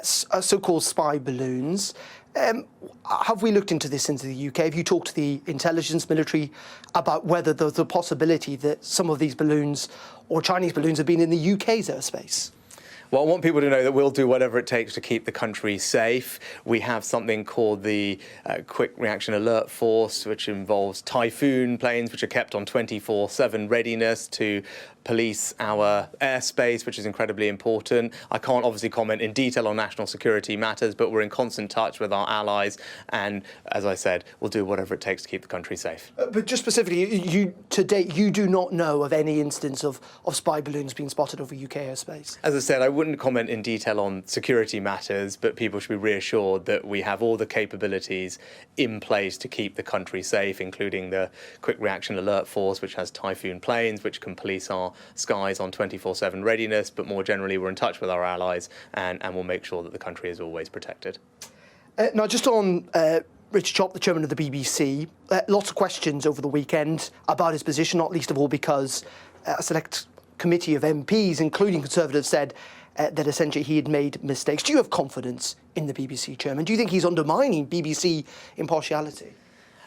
so-called spy balloons. Have we looked into this into the UK? Have you talked to the intelligence military about whether there's a possibility that some of these balloons or Chinese balloons have been in the UK's airspace? Well, I want people to know that we'll do whatever it takes to keep the country safe. We have something called the Quick Reaction Alert Force, which involves Typhoon planes, which are kept on 24/7 readiness to police our airspace, which is incredibly important. I can't obviously comment in detail on national security matters, but we're in constant touch with our allies. And as I said, we'll do whatever it takes to keep the country safe. But just specifically, to date, you do not know of any instance of spy balloons being spotted over UK airspace? As I said, I wouldn't comment in detail on security matters, but people should be reassured that we have all the capabilities in place to keep the country safe, including the Quick Reaction Alert Force, which has Typhoon planes, which can police our skies on 24/7 readiness. But more generally, we're in touch with our allies and we'll make sure that the country is always protected. Now, just on Richard Chop, the chairman of the BBC, lots of questions over the weekend about his position, not least of all because a select committee of MPs, including Conservatives, said that essentially he had made mistakes. Do you have confidence in the BBC chairman? Do you think he's undermining BBC impartiality?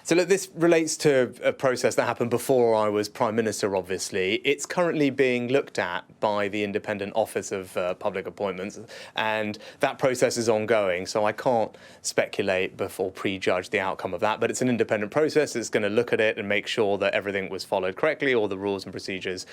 So look, this relates to a process that happened before I was Prime Minister, obviously. It's currently being looked at by the Independent Office of Public Appointments, and that process is ongoing. So I can't speculate before prejudge the outcome of that, but it's an independent process. It's going to look at it and make sure that everything was followed correctly, all the rules and procedures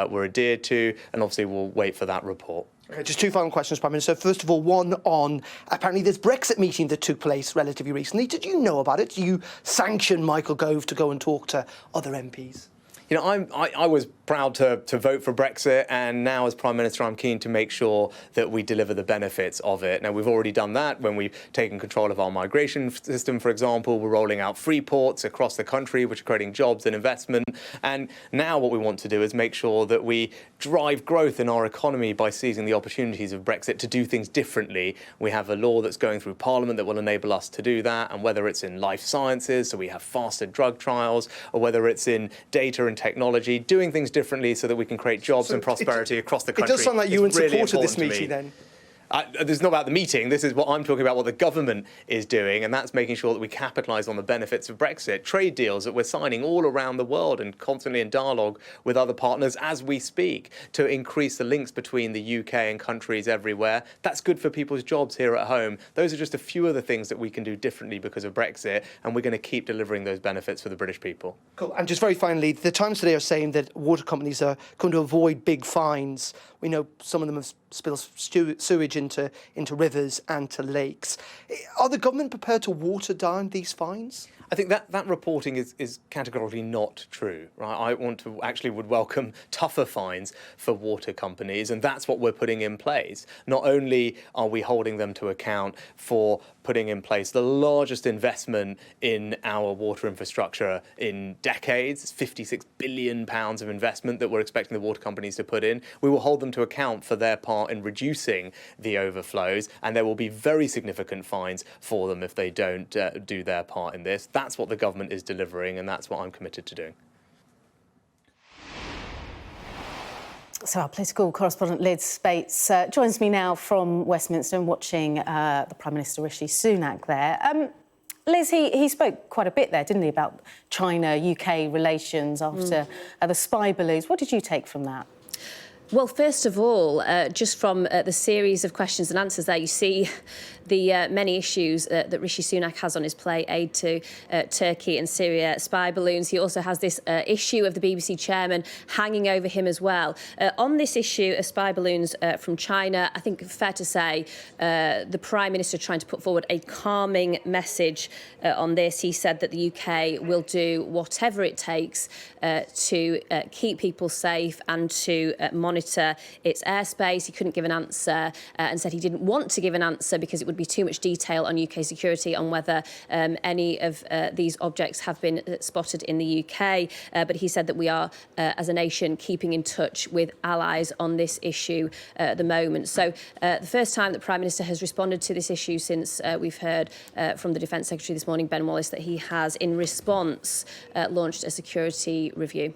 were adhered to, and obviously we'll wait for that report. Okay, just two final questions, Prime Minister. First of all, one on apparently this Brexit meeting that took place relatively recently. Did you know about it? Do you sanction Michael Gove to go and talk to other MPs? You know, I was proud to vote for Brexit, and now as Prime Minister I'm keen to make sure that we deliver the benefits of it. Now, we've already done that when we've taken control of our migration system, for example. We're rolling out free ports across the country, which are creating jobs and investment. And now what we want to do is make sure that we drive growth in our economy by seizing the opportunities of Brexit to do things differently. We have a law that's going through Parliament that will enable us to do that, and whether it's in life sciences, so we have faster drug trials, or whether it's in data and technology, doing things differently so that we can create jobs and prosperity across the country. It does sound like you in support of this meeting then. This is not about the meeting. This is what I'm talking about, what the government is doing, and that's making sure that we capitalise on the benefits of Brexit. Trade deals that we're signing all around the world and constantly in dialogue with other partners as we speak to increase the links between the UK and countries everywhere. That's good for people's jobs here at home. Those are just a few of the things that we can do differently because of Brexit, and we're going to keep delivering those benefits for the British people. Cool. And just very finally, the Times today are saying that water companies are going to avoid big fines. We know some of them have spilled sewage into rivers and to lakes. Are the government prepared to water down these fines? I think that reporting is categorically not true, right? I would welcome tougher fines for water companies, and that's what we're putting in place. Not only are we holding them to account for putting in place the largest investment in our water infrastructure in decades, it's £56 billion of investment that we're expecting the water companies to put in. We will hold them to account for their part in reducing the overflows, and there will be very significant fines for them if they don't do their part in this. That's what the government is delivering, and that's what I'm committed to doing. So our political correspondent Liz Spates joins me now from Westminster and watching the Prime Minister Rishi Sunak there. Liz, he spoke quite a bit there, didn't he, about China-UK relations after the spy balloons. What did you take from that? Well, first of all, just from the series of questions and answers there, you see the many issues that Rishi Sunak has on his plate: aid to Turkey and Syria, spy balloons. He also has this issue of the BBC chairman hanging over him as well. On this issue of spy balloons from China, I think it's fair to say the Prime Minister trying to put forward a calming message on this. He said that the UK will do whatever it takes to keep people safe and to monitor its airspace. He couldn't give an answer and said he didn't want to give an answer because it would be too much detail on UK security on whether any of these objects have been spotted in the UK. But he said that we are, as a nation, keeping in touch with allies on this issue at the moment. So the first time that the Prime Minister has responded to this issue since we've heard from the Defence Secretary this morning, Ben Wallace, that he has, in response, launched a security review.